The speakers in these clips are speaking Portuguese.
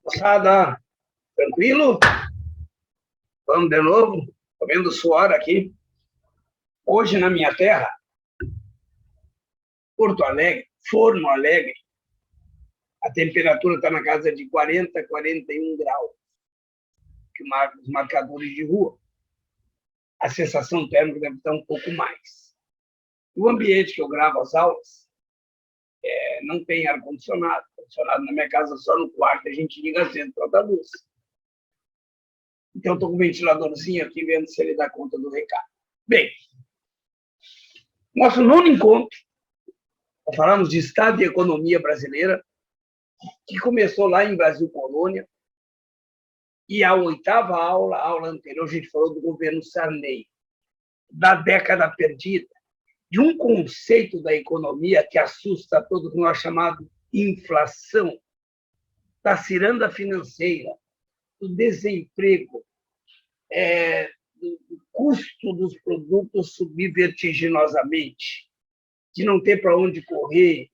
Moçada, tranquilo? Vamos de novo? Estou vendo suor aqui. Hoje, na minha terra, Porto Alegre, Forno Alegre, a temperatura está na casa de 40, 41 graus, que marca os marcadores de rua. A sensação térmica deve estar um pouco mais. O ambiente que eu gravo as aulas não tem ar-condicionado. Ar-condicionado na minha casa só no quarto, a gente liga cedo para dar luz. Então, estou com um ventiladorzinho aqui, vendo se ele dá conta do recado. Bem, nosso nono encontro, falamos de Estado e Economia Brasileira, que começou lá em Brasil Colônia, e a oitava aula, a aula anterior, a gente falou do governo Sarney, da década perdida, de um conceito da economia que assusta a todos nós, chamado inflação, da ciranda financeira, do desemprego, do custo dos produtos subir vertiginosamente, de não ter para onde correr.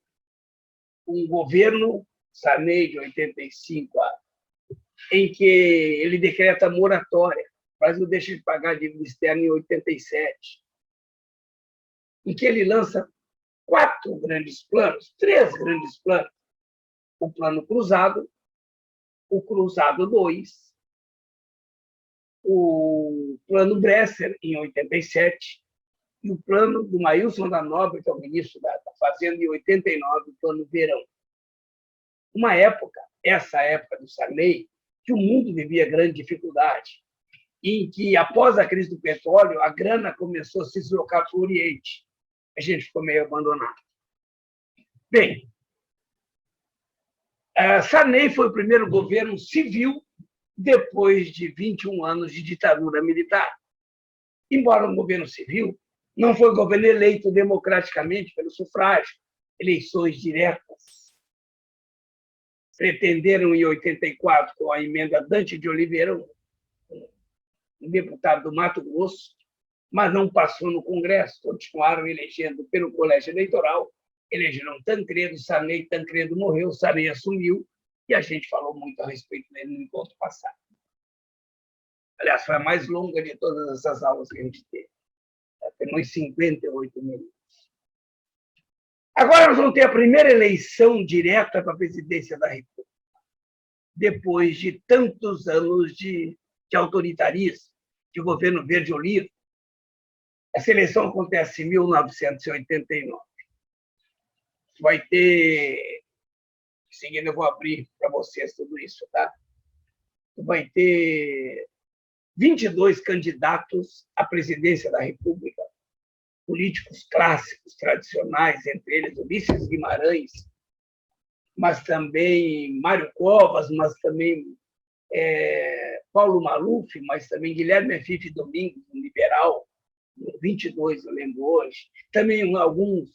Um governo, Sarney, de 85, em que ele decreta moratória. O Brasil deixa de pagar a dívida externa em 87, em que ele lança três grandes planos. O Plano Cruzado, o Cruzado 2, o Plano Bresser, em 87, e o plano do Maílson da Nóbrega, que é o ministro da Fazenda, em 89, o Plano Verão. Uma época, essa época do Sarney, que o mundo vivia grande dificuldade, em que, após a crise do petróleo, a grana começou a se deslocar para o Oriente. A gente ficou meio abandonado. Bem, Sarney foi o primeiro governo civil depois de 21 anos de ditadura militar. Embora um governo civil, não foi um governo eleito democraticamente pelo sufrágio, eleições diretas. Pretenderam, em 84, com a emenda Dante de Oliveira, um deputado do Mato Grosso, mas não passou no Congresso, continuaram elegendo pelo colégio eleitoral, elegeram Tancredo, Tancredo morreu, Sarney assumiu, e a gente falou muito a respeito dele no encontro passado. Aliás, foi a mais longa de todas essas aulas que a gente teve. Tem uns 58 minutos. Agora nós vamos ter a primeira eleição direta para a presidência da República, depois de tantos anos de autoritarismo, de governo verde-oliva. Essa eleição acontece em 1989. Vai ter... Em seguida eu vou abrir para vocês tudo isso, tá? Vai ter 22 candidatos à presidência da República, políticos clássicos, tradicionais, entre eles Ulisses Guimarães, mas também Mário Covas, mas também Paulo Maluf, mas também Guilherme Afife Domingos, um liberal, 22, eu lembro hoje. Também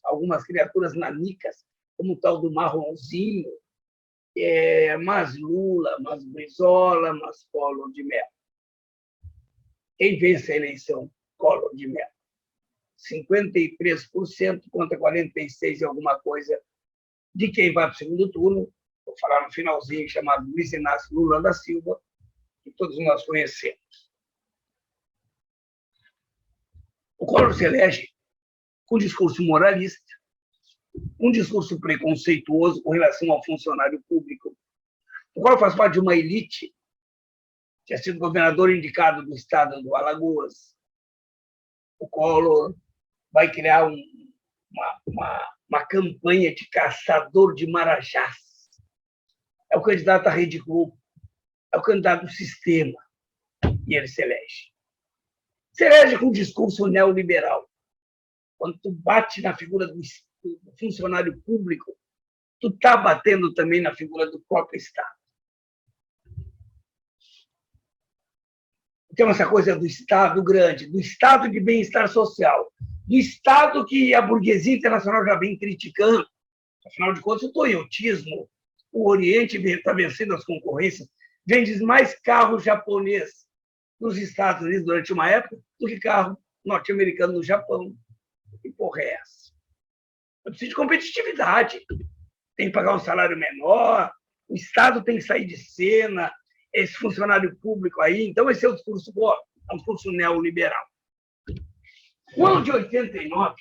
algumas criaturas nanicas, como o tal do Marronzinho, mas Lula, mas Brizola, mas Collor de Mello. Quem vence a eleição? Collor de Mello. 53% contra 46% e alguma coisa de quem vai para o segundo turno. Vou falar no finalzinho, chamado Luiz Inácio Lula da Silva, que todos nós conhecemos. O Collor se elege com um discurso moralista, um discurso preconceituoso com relação ao funcionário público. O Collor faz parte de uma elite, tinha sido governador indicado do estado do Alagoas. O Collor vai criar uma campanha de caçador de marajás. É o candidato à Rede Globo, é o candidato do sistema, e ele se elege. Se elege com um discurso neoliberal. Quando tu bate na figura do funcionário público, tu está batendo também na figura do próprio Estado. Então, essa coisa do Estado grande, do Estado de bem-estar social, do Estado que a burguesia internacional já vem criticando. Afinal de contas, o toyotismo, o Oriente está vencendo as concorrências, vende mais carro japonês nos Estados Unidos durante uma época do que carro norte-americano no Japão. Que porra é essa? Eu preciso de competitividade. Tem que pagar um salário menor, o Estado tem que sair de cena, esse funcionário público aí. Então, esse é o discurso, é um discurso neoliberal. No ano de 89,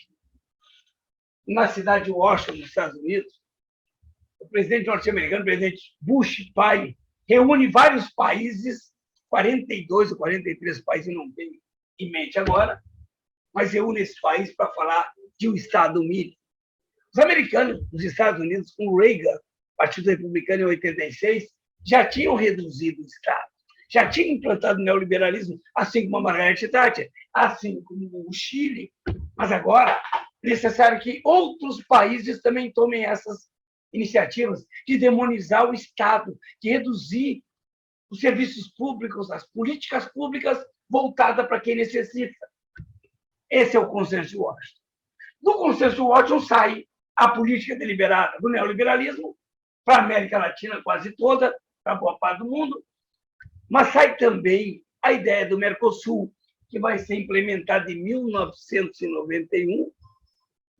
na cidade de Washington, nos Estados Unidos, o presidente norte-americano, o presidente Bush pai, reúne vários países, 42 ou 43 países, não tenho em mente agora, mas reúne esses países para falar de um Estado mínimo. Os americanos, os Estados Unidos, com o Reagan, Partido Republicano em 86, já tinham reduzido o Estado, já tinham implantado o neoliberalismo, assim como a Margaret Thatcher, assim como o Chile, mas agora é necessário que outros países também tomem essas iniciativas de demonizar o Estado, de reduzir os serviços públicos, as políticas públicas voltadas para quem necessita. Esse é o consenso de Washington. Do consenso de Washington sai a política deliberada do neoliberalismo para a América Latina quase toda, para boa parte do mundo, mas sai também a ideia do Mercosul, que vai ser implementada em 1991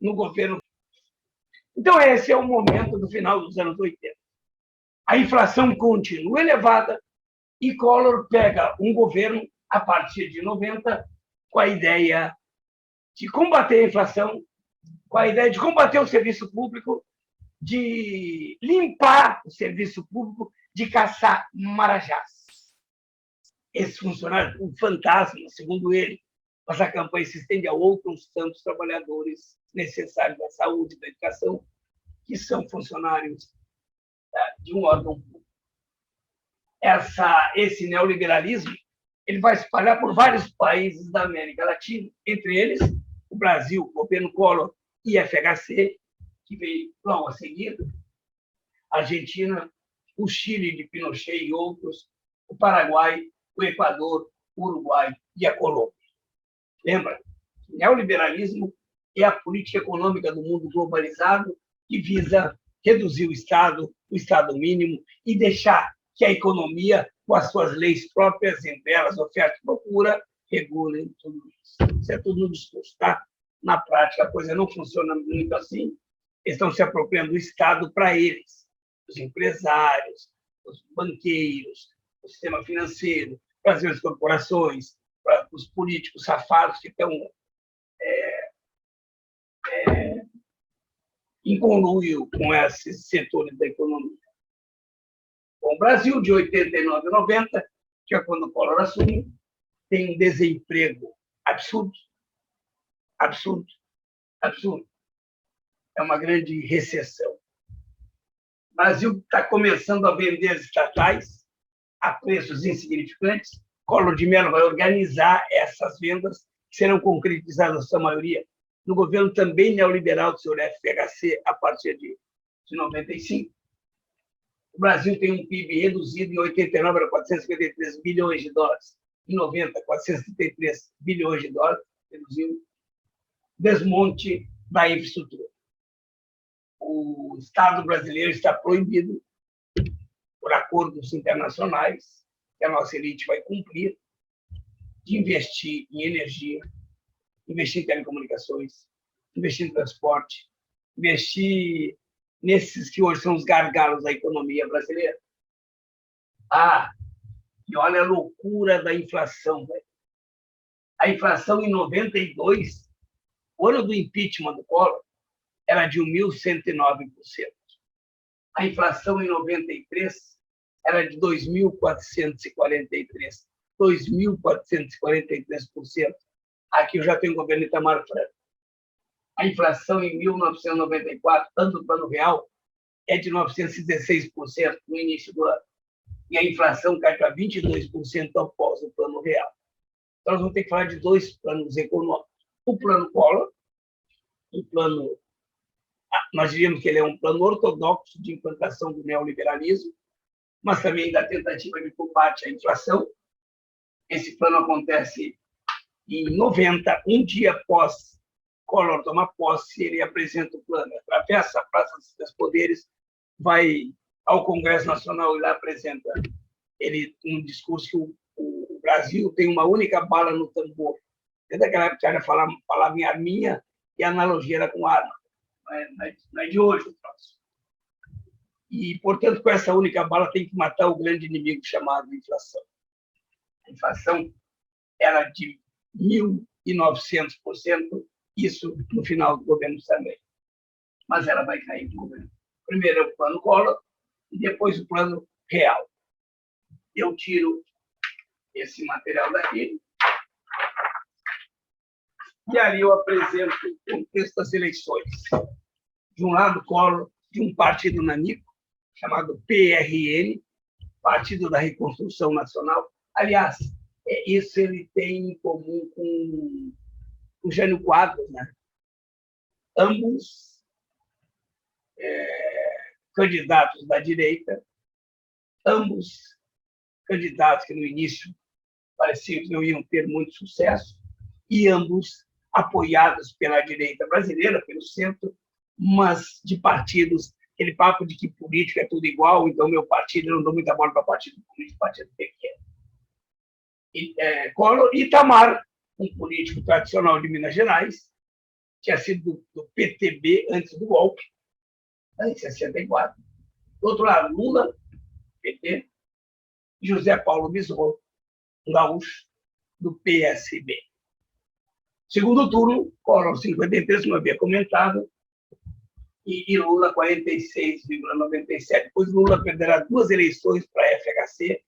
no governo. Então, esse é o momento do final dos anos 80. A inflação continua elevada e Collor pega um governo, a partir de 90, com a ideia de combater a inflação, com a ideia de combater o serviço público, de limpar o serviço público, de caçar marajás. Esse funcionário, um fantasma, segundo ele, mas a campanha se estende a outros tantos trabalhadores necessários da saúde, da educação, que são funcionários de um órgão público. Esse neoliberalismo ele vai espalhar por vários países da América Latina, entre eles o Brasil, o governo Collor e FHC, que veio logo a seguir, a Argentina, o Chile de Pinochet e outros, o Paraguai, o Equador, o Uruguai e a Colômbia. Lembra? O neoliberalismo é a política econômica do mundo globalizado que visa reduzir o Estado mínimo e deixar que a economia, com as suas leis próprias, entre elas oferta e procura, regulem tudo isso. Isso é tudo no discurso, tá? Na prática, a coisa não funciona muito assim. Eles estão se apropriando do Estado para eles, os empresários, os banqueiros, o sistema financeiro, para as grandes corporações, para os políticos safados que estão em conluio com esses setores da economia. Bom, o Brasil, de 89 a 90, que é quando o Collor assume, tem um desemprego absurdo, absurdo, absurdo. É uma grande recessão. O Brasil está começando a vender as estatais a preços insignificantes. Collor de Mello vai organizar essas vendas, que serão concretizadas, na sua maioria, no governo também neoliberal do senhor FHC, a partir de 95. O Brasil tem um PIB reduzido em 89 para 453 bilhões de dólares. Em 90, 433 bilhões de dólares, reduziu. Desmonte da infraestrutura. O Estado brasileiro está proibido, por acordos internacionais, que a nossa elite vai cumprir, de investir em energia, investir em telecomunicações, investir em transporte, investir nesses que hoje são os gargalos da economia brasileira. E olha a loucura da inflação, velho. A inflação em 92, o ano do impeachment do Collor, era de 1.109%. A inflação em 93 era de 2.443%. 2.443%. Aqui eu já tenho o governo Itamar Franco. A inflação em 1994, tanto no plano real, é de 916% no início do ano. E a inflação cai para 22% após o plano real. Então, nós vamos ter que falar de dois planos econômicos. O plano Collor, nós diríamos que ele é um plano ortodoxo de implantação do neoliberalismo, mas também da tentativa de combate à inflação. Esse plano acontece em 90, um dia após Collor tomar posse, ele apresenta o plano, atravessa a Praça dos Poderes, vai ao Congresso Nacional e lá apresenta um discurso que o Brasil tem uma única bala no tambor. Desde aquela época, ele falava em arminha e a analogia era com arma. Não é de hoje o troço. E, portanto, com essa única bala tem que matar o grande inimigo chamado inflação. A inflação era de 1.900%, isso no final do governo também. Mas ela vai cair no governo. Primeiro é o plano Collor e depois o plano real. Eu tiro esse material daqui e ali eu apresento o contexto das eleições. De um lado, Collor, de um partido nanico, chamado PRN, Partido da Reconstrução Nacional. Aliás, isso ele tem em comum com o Jânio Quadros, né? Ambos candidatos da direita, ambos candidatos que no início pareciam que não iam ter muito sucesso, e ambos apoiados pela direita brasileira, pelo centro, mas de partidos, aquele papo de que político é tudo igual, então meu partido, eu não dou muita bola para partido político, partido pequeno. Collor e Itamar, um político tradicional de Minas Gerais, tinha sido do PTB antes do golpe, em 64. Do outro lado, Lula, PT, e José Paulo Bisol, um gaúcho, do PSB. Segundo turno, Collor 53, como eu havia comentado, e Lula 46,97. Depois Lula perderá 2 eleições para a FHC,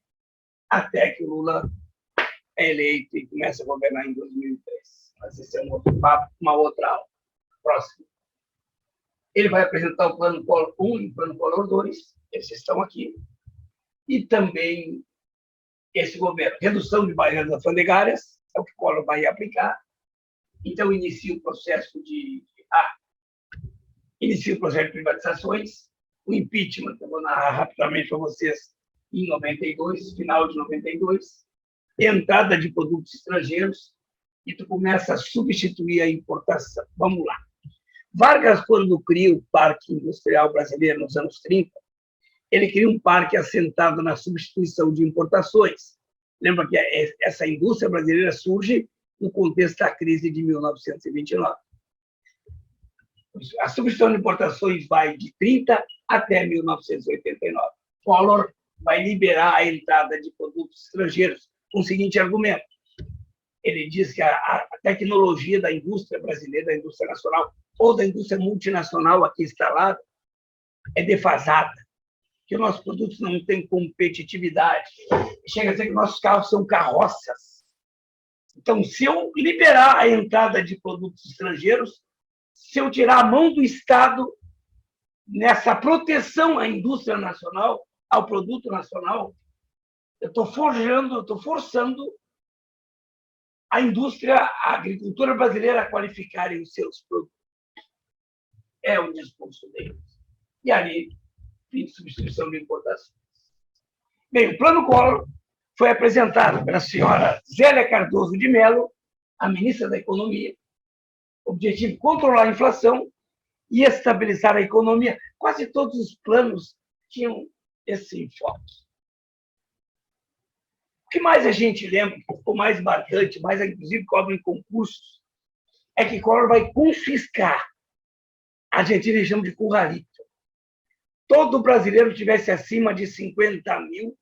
até que o Lula é eleito e começa a governar em 2003. Mas esse é um outro papo, uma outra aula. Próximo. Ele vai apresentar o plano Collor 1 e o plano Collor 2, esses estão aqui, e também esse governo. Redução de barreiras alfandegárias, é o que Collor vai aplicar. Então, inicia o processo de privatizações, o impeachment, que eu vou narrar rapidamente para vocês, em 92, final de 92, entrada de produtos estrangeiros, e tu começa a substituir a importação. Vamos lá. Vargas, quando cria o Parque Industrial Brasileiro nos anos 30, ele cria um parque assentado na substituição de importações. Lembra que essa indústria brasileira surge no contexto da crise de 1929. A substituição de importações vai de 30 até 1989. Collor vai liberar a entrada de produtos estrangeiros com o seguinte argumento. Ele diz que a tecnologia da indústria brasileira, da indústria nacional ou da indústria multinacional aqui instalada é defasada, que nossos produtos não têm competitividade. Chega a dizer que nossos carros são carroças. Então, se eu liberar a entrada de produtos estrangeiros, se eu tirar a mão do Estado nessa proteção à indústria nacional, ao produto nacional, eu estou forçando a indústria, a agricultura brasileira a qualificarem os seus produtos. É o discurso deles. E ali, fim de substituição de importações. Bem, o Plano Collor foi apresentado pela senhora Zélia Cardoso de Mello, a ministra da Economia. Objetivo: controlar a inflação e estabilizar a economia. Quase todos os planos tinham esse enfoque. O que mais a gente lembra, que ficou mais marcante, mais inclusive cobra em concursos, é que Collor vai confiscar, a Argentina chama de curralito. Todo brasileiro que tivesse acima de 50 mil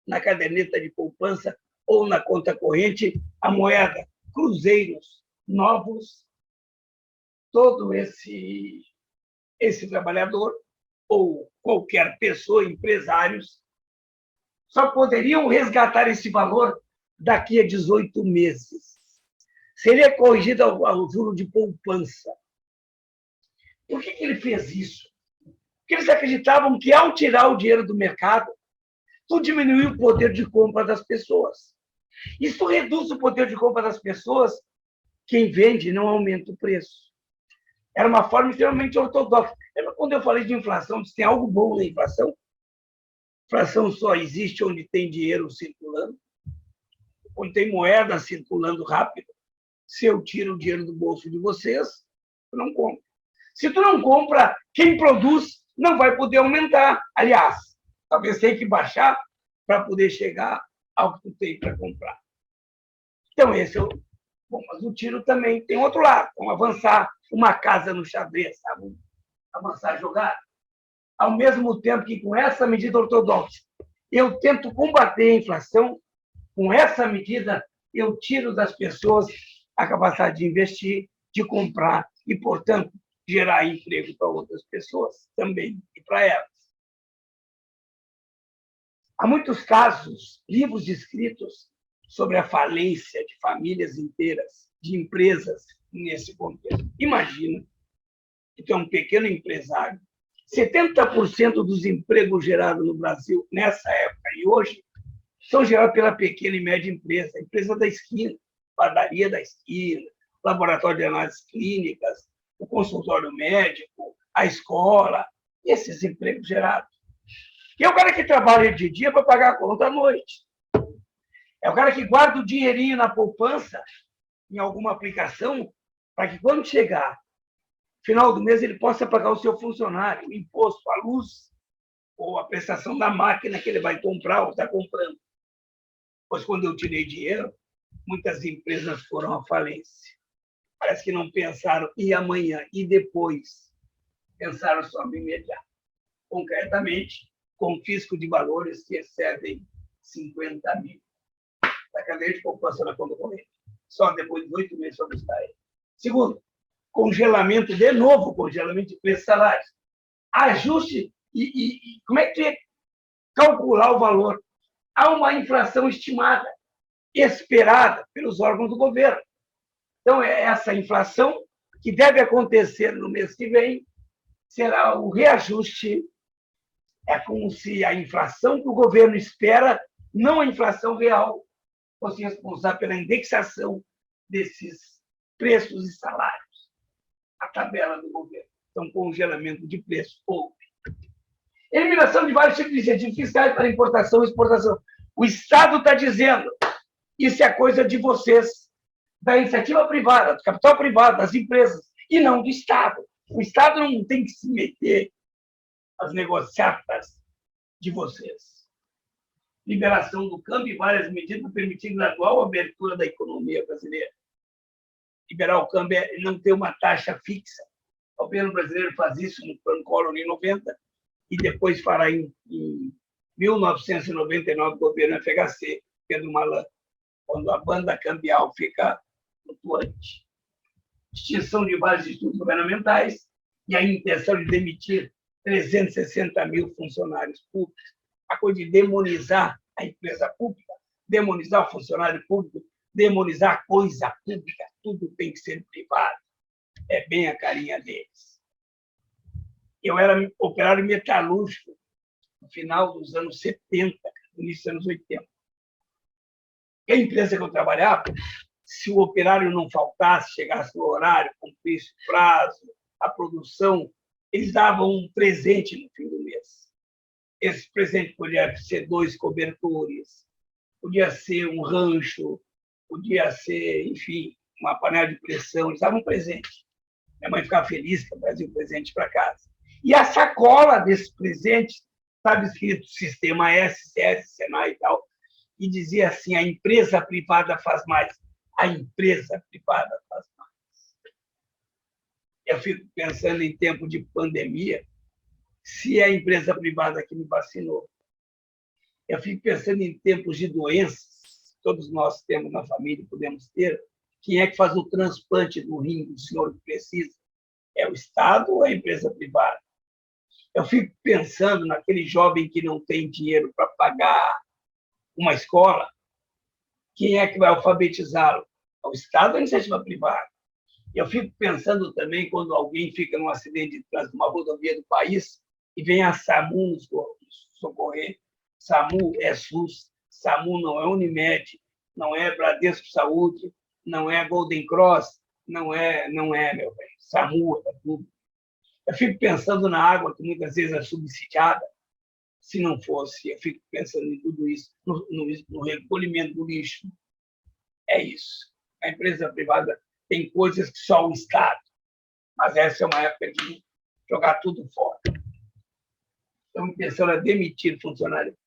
na caderneta de poupança ou na conta corrente, a moeda, cruzeiros novos, todo esse trabalhador ou qualquer pessoa, empresários, só poderiam resgatar esse valor daqui a 18 meses. Seria corrigido ao juro de poupança. Por que ele fez isso? Porque eles acreditavam que, ao tirar o dinheiro do mercado, tu diminui o poder de compra das pessoas. Isso reduz o poder de compra das pessoas, quem vende não aumenta o preço. Era uma forma extremamente ortodoxa. Lembra quando eu falei de inflação, se tem algo bom na inflação? Inflação só existe onde tem dinheiro circulando, onde tem moeda circulando rápido. Se eu tiro o dinheiro do bolso de vocês, tu não compra. Se tu não compra, quem produz não vai poder aumentar. Aliás, talvez tenha que baixar para poder chegar ao que tu tem para comprar. Então, esse é o... Bom, mas o tiro também tem outro lado. Vamos avançar uma casa no xadrez, sabe? Avançar a jogada. ao mesmo tempo que, com essa medida ortodoxa, eu tento combater a inflação, com essa medida, eu tiro das pessoas a capacidade de investir, de comprar e, portanto, gerar emprego para outras pessoas também e para elas. Há muitos casos, livros escritos sobre a falência de famílias inteiras, de empresas nesse contexto. Imagina que tu é um pequeno empresário, 70% dos empregos gerados no Brasil nessa época e hoje são gerados pela pequena e média empresa, a empresa da esquina, padaria da esquina, laboratório de análises clínicas, o consultório médico, a escola, esses empregos gerados. E é o cara que trabalha de dia para pagar a conta à noite. É o cara que guarda o dinheirinho na poupança, em alguma aplicação, para que quando chegar final do mês ele possa pagar o seu funcionário, o imposto, a luz, ou a prestação da máquina que ele vai comprar ou está comprando. Pois quando eu tirei dinheiro, muitas empresas foram à falência. Parece que não pensaram e amanhã e depois. Pensaram só no imediato. Concretamente, confisco de valores que excedem 50 mil. Da cadeia de poupança na conta corrente. Só depois de 8 meses para buscar ele. Segundo, congelamento, de novo, congelamento de preços salários. Ajuste e como é que tu ia calcular o valor? Há uma inflação estimada, esperada pelos órgãos do governo. Então, essa inflação, que deve acontecer no mês que vem, será o reajuste. É como se a inflação que o governo espera, não a inflação real, fosse responsável pela indexação desses preços e salários. A tabela do governo. Então, congelamento de preço houve. Eliminação de vários tipos de incentivos fiscais para importação e exportação. O Estado está dizendo, isso é coisa de vocês, da iniciativa privada, do capital privado, das empresas, e não do Estado. O Estado não tem que se meter às negociatas de vocês. Liberação do câmbio e várias medidas permitindo gradual abertura da economia brasileira. Liberar o câmbio é não ter uma taxa fixa. O governo brasileiro faz isso no Plano Collor em 90 e depois fará em 1999 o governo FHC, Pedro Malan, quando a banda cambial fica flutuante. Extinção de vários institutos governamentais e a intenção de demitir 360 mil funcionários públicos. A coisa de demonizar a empresa pública, demonizar o funcionário público, demonizar a coisa pública, tudo tem que ser privado. É bem a carinha deles. Eu era operário metalúrgico no final dos anos 70, início dos anos 80. E a empresa que eu trabalhava, se o operário não faltasse, chegasse no horário, cumprisse o prazo, a produção, eles davam um presente no fim do mês. Esse presente podia ser 2 cobertores, podia ser um rancho, podia ser, enfim, uma panela de pressão, eles davam um presente. Minha mãe ficava feliz que eu trazia um presente para casa. E a sacola desse presente estava escrito Sistema S, CS, Senai e tal, e dizia assim, a empresa privada faz mais. A empresa privada faz mais. Eu fico pensando em tempo de pandemia, se é a empresa privada que me vacinou. Eu fico pensando em tempos de doenças, todos nós temos na família, podemos ter, quem é que faz o transplante do rim do senhor que precisa? É o Estado ou é a empresa privada? Eu fico pensando naquele jovem que não tem dinheiro para pagar uma escola, quem é que vai alfabetizá-lo? É o Estado ou a iniciativa privada? Eu fico pensando também quando alguém fica num acidente de trânsito, numa rodovia do país, e vem a SAMU nos socorrer. SAMU é SUS, SAMU não é Unimed, não é Bradesco Saúde, não é Golden Cross, não é, meu bem. SAMU é tudo. Eu fico pensando na água, que muitas vezes é subsidiada. Se não fosse, eu fico pensando em tudo isso, no recolhimento do lixo. É isso. A empresa privada tem coisas que só o Estado. Mas essa é uma época de jogar tudo fora. Estamos pensando em demitir funcionário.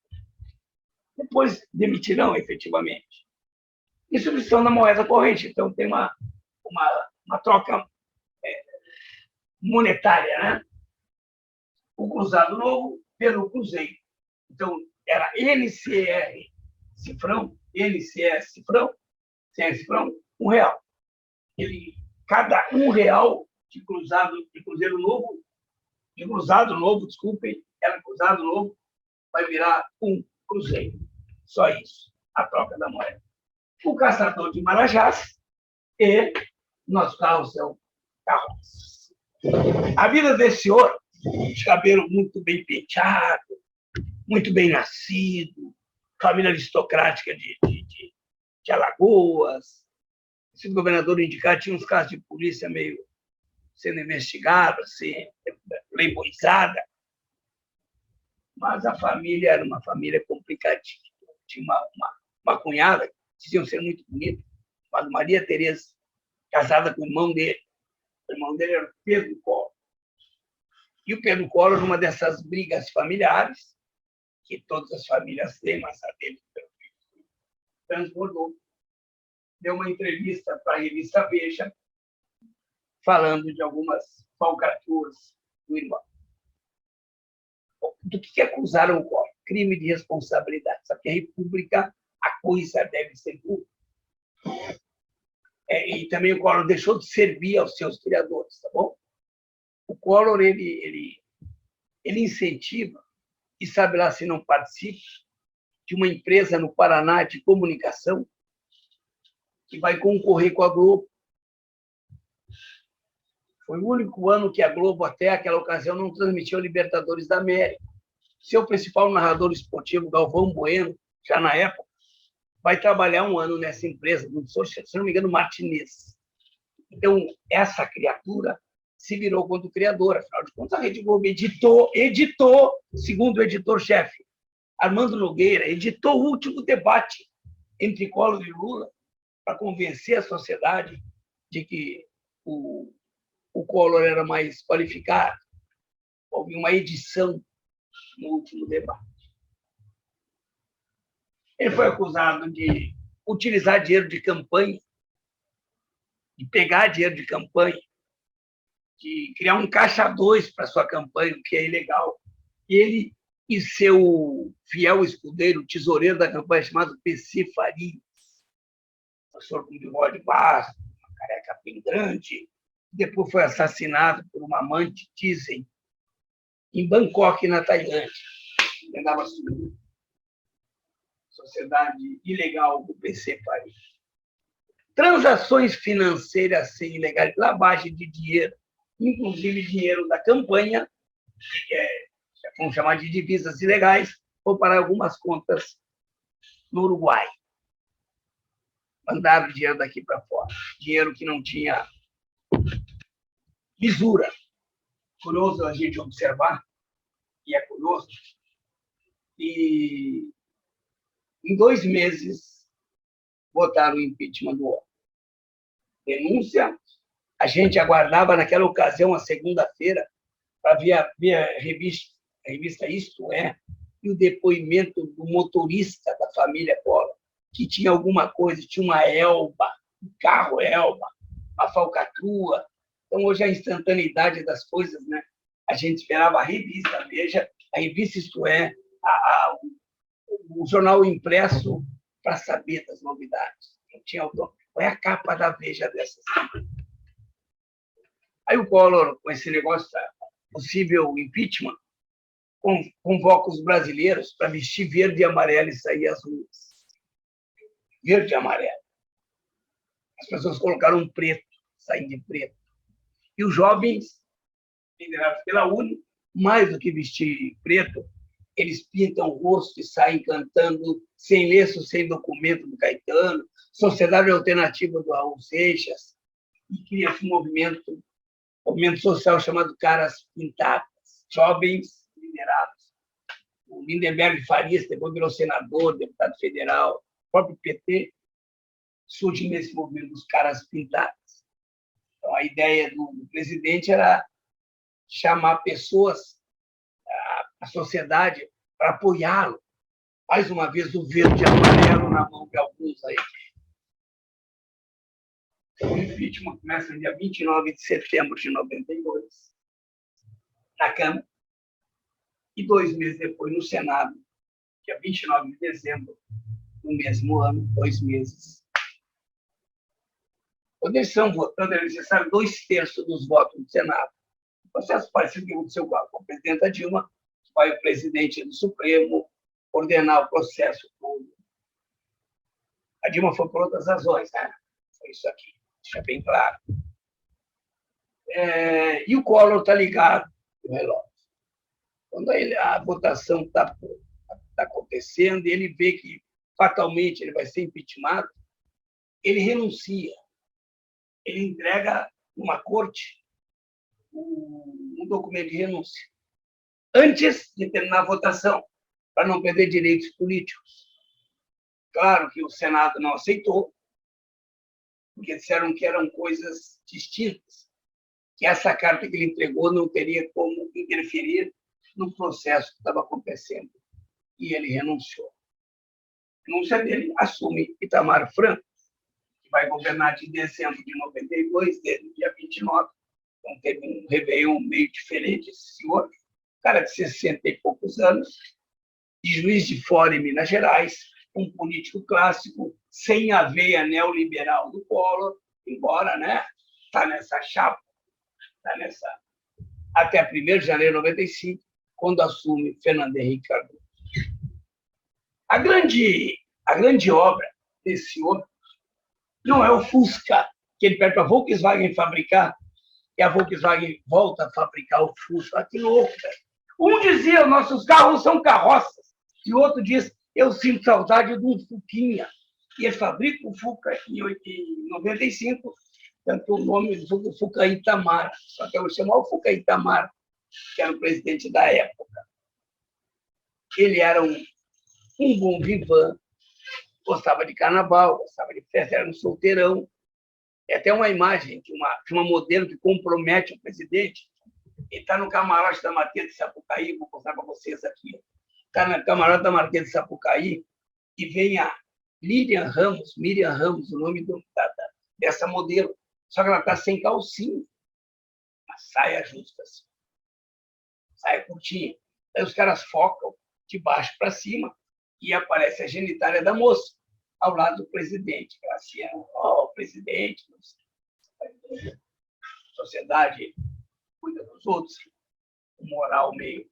Depois demitirão, efetivamente. E substituição da moeda corrente. Então, tem uma troca monetária, né? o Cruzado Novo pelo Cruzeiro. Então, era NCR Cifrão, NCR Cifrão, CR Cifrão, R$1. Cada R$1 de Cruzeiro Novo, de Cruzado Novo, desculpem, era Cruzado Novo, vai virar um Cruzeiro. Só isso, a troca da moeda. O Caçador de Marajás e nosso carro são carros. A vida desse senhor, de cabelo muito bem penteado, muito bem nascido, família aristocrática de Alagoas. Esse governador indicado tinha uns casos de polícia meio sendo investigado, assim, lei boizada. Mas a família era uma família complicadinha. Tinha uma cunhada, que diziam ser muito bonita, chamada Maria Tereza, casada com o irmão dele. O irmão dele era o Pedro Collor. E o Pedro Collor, numa dessas brigas familiares, que todas as famílias têm, mas a dele transbordou, deu uma entrevista para a revista Veja, falando de algumas falcatruas do irmão. Do que acusaram o Collor? Crime de responsabilidade. Sabe que a República, a coisa deve ser pública. E também o Collor deixou de servir aos seus criadores, tá bom? O Collor, ele incentiva, e sabe lá se não participa, de uma empresa no Paraná de comunicação que vai concorrer com a Globo. Foi o único ano que a Globo, até aquela ocasião, não transmitiu a Libertadores da América. Seu principal narrador esportivo, Galvão Bueno, já na época, vai trabalhar um ano nessa empresa, se não me engano, Martinez. Então, essa criatura se virou contra o criador. Afinal de contas, a Rede Globo editou, segundo o editor-chefe, Armando Nogueira, editou o último debate entre Collor e Lula para convencer a sociedade de que o Collor era mais qualificado. Houve uma edição no último debate. Ele foi acusado de utilizar dinheiro de campanha, de pegar dinheiro de campanha, de criar um caixa 2 para sua campanha, o que é ilegal. Ele e seu fiel escudeiro, tesoureiro da campanha, chamado PC Farias, professor com bigode baixo, uma careca bem grande, depois foi assassinado por uma amante, dizem, em Bangkok, na Tailândia. Ele andava subindo. Sociedade ilegal do PC Farias. Transações financeiras sem ilegalidade, lavagem de dinheiro, inclusive dinheiro da campanha, que vamos chamar de divisas ilegais, ou para algumas contas no Uruguai. Mandaram dinheiro daqui para fora. Dinheiro que não tinha lisura. Curioso a gente observar, e é curioso, e em 2 meses votaram o impeachment do homem. Denúncia, a gente aguardava naquela ocasião, a segunda-feira, para ver a revista Isto É, e o depoimento do motorista da família Collor, que tinha alguma coisa, tinha uma Elba, um carro Elba, uma falcatrua. Então, hoje, a instantaneidade das coisas, né? A gente esperava a revista Veja, a revista Isto É, o jornal impresso, para saber das novidades. Não tinha autor. Qual é a capa da Veja dessa semana? Aí o Collor, com esse negócio da possível impeachment, convoca os brasileiros para vestir verde e amarelo e sair às ruas. Verde e amarelo. As pessoas colocaram preto, saem de preto. E os jovens, liderados pela UNE, mais do que vestir preto, eles pintam o rosto e saem cantando Sem Lenço, Sem Documento, do Caetano, Sociedade Alternativa do Raul Seixas, e cria-se um movimento social chamado Caras Pintadas, jovens liderados. O Lindenberg Farias depois virou senador, deputado federal, o próprio PT surge nesse movimento dos Caras Pintadas. Então, a ideia do presidente era chamar pessoas, a sociedade, para apoiá-lo. Mais uma vez, o verde e amarelo na mão de alguns aí. O impeachment começa no dia 29 de setembro de 92, na Câmara. E 2 meses depois, no Senado, dia 29 de dezembro, no mesmo ano, 2 meses, quando eles estão votando, é necessário 2/3 dos votos do Senado. O processo parecido que aconteceu com a presidenta Dilma, vai o presidente do Supremo ordenar o processo todo. A Dilma foi por outras razões, né? Foi isso aqui, deixa bem claro. E o Collor está ligado no relógio. Quando a votação está acontecendo e ele vê que fatalmente ele vai ser impeachmentado, ele renuncia. Ele entrega numa corte um documento de renúncia antes de terminar a votação, para não perder direitos políticos. Claro que o Senado não aceitou, porque disseram que eram coisas distintas, que essa carta que ele entregou não teria como interferir no processo que estava acontecendo. E ele renunciou. A renúncia dele assume Itamar Franco, que vai governar de dezembro de 92, desde o dia 29. Então, teve um réveillon meio diferente esse senhor, cara de 60 e poucos anos, de Juiz de Fora, em Minas Gerais, um político clássico, sem a veia neoliberal do Collor, embora, né, está nessa chapa, está nessa, até 1º de janeiro de 95, quando assume Fernando Henrique Cardoso. A grande obra desse homem não é o Fusca, que ele pede para a Volkswagen fabricar, e a Volkswagen volta a fabricar o Fusca. Que louco, velho. Um dizia, nossos carros são carroças, e o outro diz, eu sinto saudade de um Fuquinha. E ele fabrica o Fuca em 95, tanto o nome do Fuca Itamar, só que eu vou chamar o Fuca Itamar, que era o presidente da época. Ele era um bom vivan, gostava de carnaval, gostava de festa, era um solteirão. É até uma imagem de uma modelo que compromete o presidente. Ele está no camarote da Marquesa de Sapucaí, vou mostrar para vocês aqui. Está no camarote da Marquesa de Sapucaí e vem a Miriam Ramos, o nome dessa modelo. Só que ela está sem calcinha. A saia justa, assim. Saia curtinha. Aí os caras focam de baixo para cima e aparece a genitália da moça, ao lado do presidente. Graciano, presidente, sociedade cuida dos outros, moral meio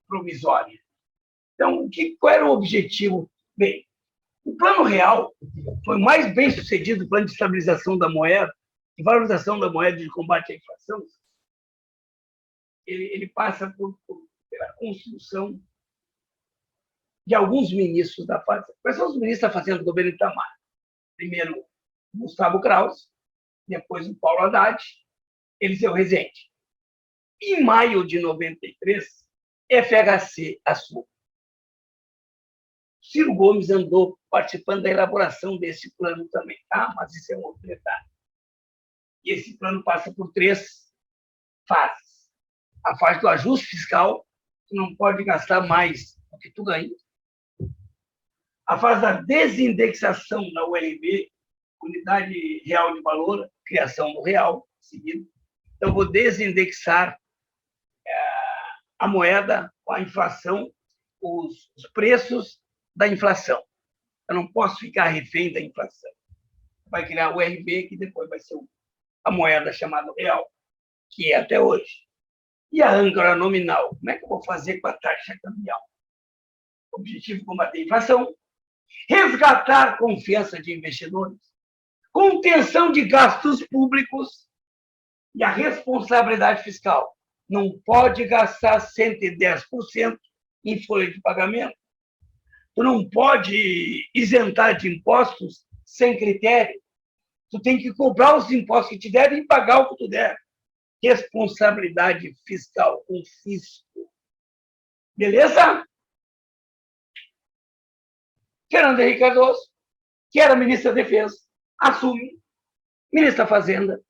provisória. Então, qual era o objetivo? Bem, o Plano Real foi o mais bem sucedido, o plano de estabilização da moeda, de valorização da moeda de combate à inflação. Ele passa pela construção de alguns ministros da Fazenda. Quais são os ministros da Fazenda do governo Itamar? Primeiro, Gustavo Krause, depois o Paulo Haddad, Eliseu Rezende. Em maio de 93, FHC assume. Ciro Gomes andou participando da elaboração desse plano também, tá? Mas isso é um outro detalhe. E esse plano passa por 3 fases. A fase do ajuste fiscal, que não pode gastar mais do que tu ganha. A fase da desindexação da URV, Unidade Real de Valor, criação do real, seguido. Então, eu vou desindexar a moeda com a inflação, os preços da inflação. Eu não posso ficar refém da inflação. Vai criar o URV, que depois vai ser a moeda chamada real, que é até hoje. E a âncora nominal? Como é que eu vou fazer com a taxa cambial? Objetivo: combater a inflação, resgatar a confiança de investidores, contenção de gastos públicos e a responsabilidade fiscal. Não pode gastar 110% em folha de pagamento. Tu não pode isentar de impostos sem critério. Tu tem que cobrar os impostos que te devem e pagar o que tu deve. Responsabilidade fiscal, com fisco. Beleza? Fernando Henrique Cardoso, que era ministro da Defesa, assume ministro da Fazenda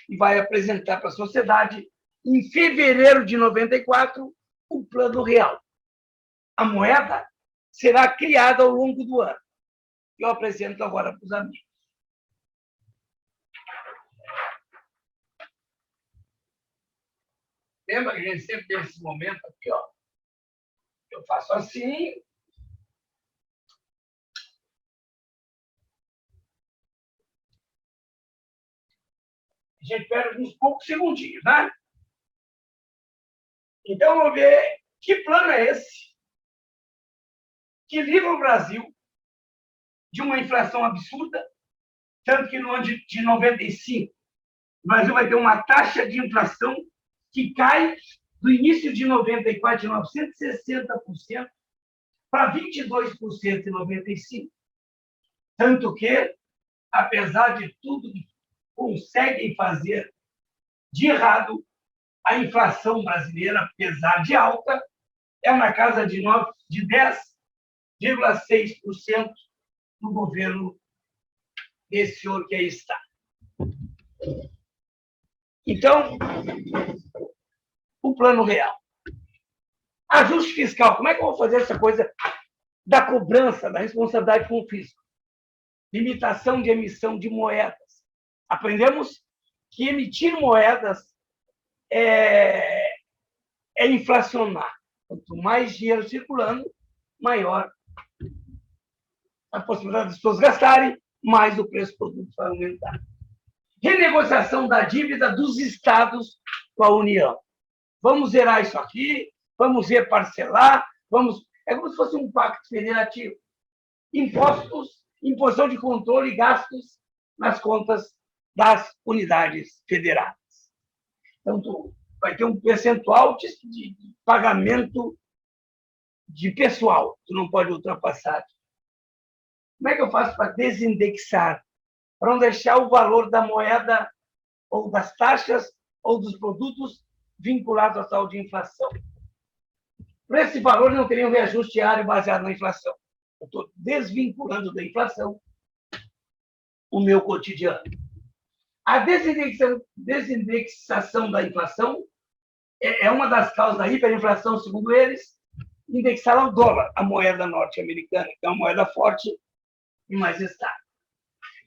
e vai apresentar para a sociedade, em fevereiro de 94, o Plano Real. A moeda será criada ao longo do ano. Eu apresento agora para os amigos. Lembra que a gente sempre tem esse momento aqui, ó. Eu faço assim. A gente perde uns poucos segundinhos, né? Então, vamos ver que plano é esse que livra o Brasil de uma inflação absurda, tanto que no ano de 95, o Brasil vai ter uma taxa de inflação que cai do início de 94, de 960%, para 22% em 95. Tanto que, apesar de tudo que conseguem fazer de errado, a inflação brasileira, apesar de alta, é na casa de 10,6% no governo desse senhor que aí está. Então, o plano real. Ajuste fiscal. Como é que eu vou fazer essa coisa da cobrança, da responsabilidade com o fisco? Limitação de emissão de moedas. Aprendemos que emitir moedas é inflacionar. Quanto mais dinheiro circulando, maior a possibilidade das pessoas gastarem, mais o preço do produto vai aumentar. Renegociação da dívida dos estados com a União. Vamos zerar isso aqui, vamos reparcelar, é como se fosse um pacto federativo. Impostos, imposição de controle e gastos nas contas das unidades federadas. Então, tu vai ter um percentual de pagamento de pessoal, tu não pode ultrapassar. Como é que eu faço para desindexar? Para não deixar o valor da moeda ou das taxas ou dos produtos vinculados à tal de inflação. Para esse valor, não teria um reajuste diário baseado na inflação. Eu estou desvinculando da inflação o meu cotidiano. A desindexação da inflação é uma das causas da hiperinflação, segundo eles, indexar ao dólar, a moeda norte-americana, que é uma moeda forte e mais estável.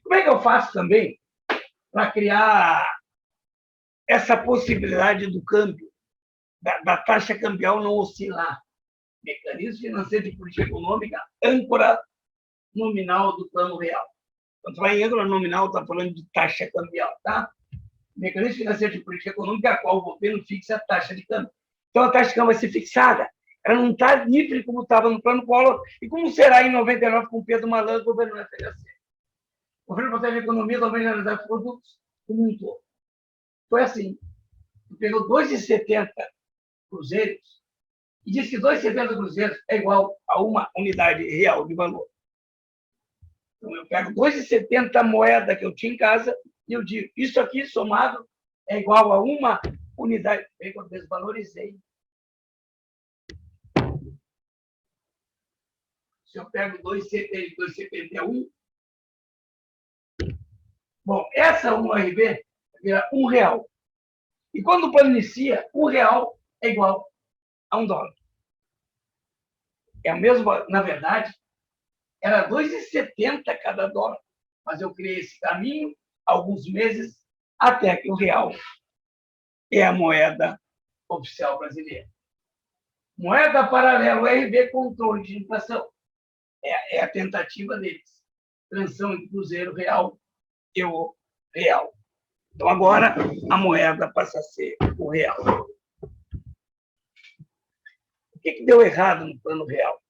Como é que eu faço também para criar essa possibilidade do câmbio, da taxa cambial não oscilar? Mecanismo financeiro de política econômica, âncora nominal do plano real. Quando vai em âncora nominal, está falando de taxa cambial, tá? Mecanismo financeiro de política econômica, a qual o governo fixa a taxa de câmbio. Então, a taxa de câmbio vai ser fixada. Ela não está livre como estava no plano Collor e como será em 99 com o Pedro Malan, o governo da FHC. O governo protege a economia, também analisar os produtos como um todo. Foi assim. Pegou 2,70 cruzeiros e disse que 2,70 cruzeiros é igual a uma unidade real de valor. Então, eu pego 2,70 moeda que eu tinha em casa e eu digo, isso aqui somado é igual a uma unidade. Eu desvalorizei. Se eu pego 2,71, bom, essa 1RB vira R$1. E quando o plano inicia, R$1 é igual a $1. É a mesma, na verdade, era 2,70 cada dólar. Mas eu criei esse caminho há alguns meses até que o real é a moeda oficial brasileira. Moeda paralela, o RB, controle de inflação. É a tentativa deles. Transição entre cruzeiro real e o real. Então, agora, a moeda passa a ser o real. O que deu errado no plano real?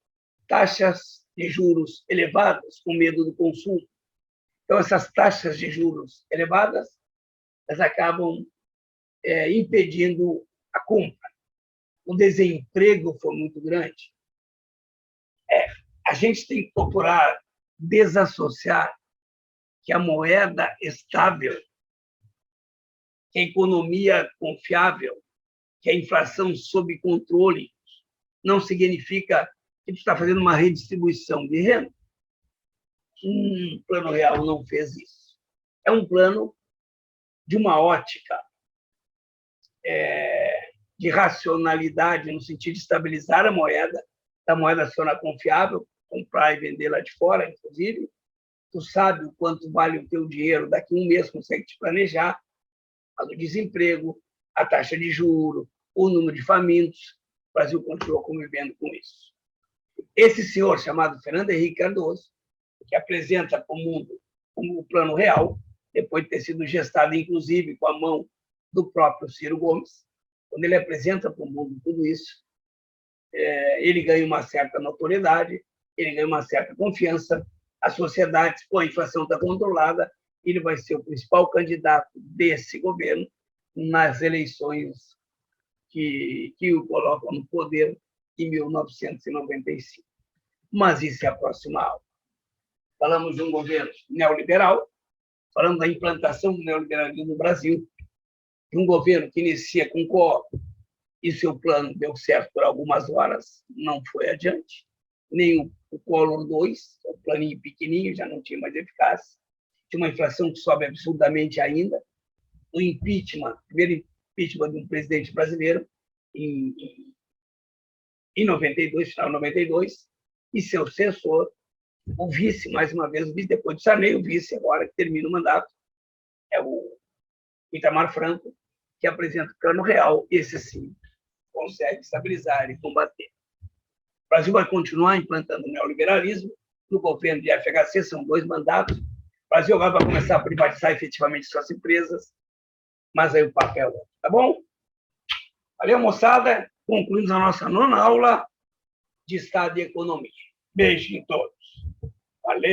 Taxas de juros elevadas, com medo do consumo. Então, essas taxas de juros elevadas, elas acabam impedindo a compra. O desemprego foi muito grande. A gente tem que procurar desassociar que a moeda estável, que a economia confiável, que a inflação sob controle, não significa que a gente está fazendo uma redistribuição de renda. Plano real não fez isso. É um plano de uma ótica de racionalidade, no sentido de estabilizar a moeda, da moeda se tornar confiável, comprar e vender lá de fora, inclusive. Tu sabe o quanto vale o teu dinheiro, daqui a um mês consegue te planejar, o desemprego, a taxa de juros, o número de famintos. O Brasil continuou convivendo com isso. Esse senhor, chamado Fernando Henrique Cardoso, que apresenta para o mundo o Plano Real, depois de ter sido gestado, inclusive, com a mão do próprio Ciro Gomes, quando ele apresenta para o mundo tudo isso, ele ganha uma certa notoriedade, ele ganha uma certa confiança, a sociedade, a inflação está controlada, ele vai ser o principal candidato desse governo nas eleições que o colocam no poder em 1995. Mas isso é a próxima aula. Falamos de um governo neoliberal, falamos da implantação do neoliberalismo no Brasil, de um governo que inicia com o Collor, e seu plano deu certo por algumas horas, não foi adiante, nem o Collor 2, o planinho pequenininho, já não tinha mais eficácia, tinha uma inflação que sobe absurdamente ainda, o impeachment, primeiro impeachment de um presidente brasileiro, em 92, final de 92, e seu sucessor, o vice, mais uma vez, o vice depois de Sarney, o vice agora que termina o mandato, é o Itamar Franco, que apresenta o Plano Real, esse sim consegue estabilizar e combater. O Brasil vai continuar implantando o neoliberalismo, no governo de FHC são 2 mandatos, o Brasil agora vai começar a privatizar efetivamente suas empresas, mas aí o papel, tá bom? Valeu, moçada, concluímos a nossa 9ª aula de Estado e Economia. Beijo em todos. Valeu!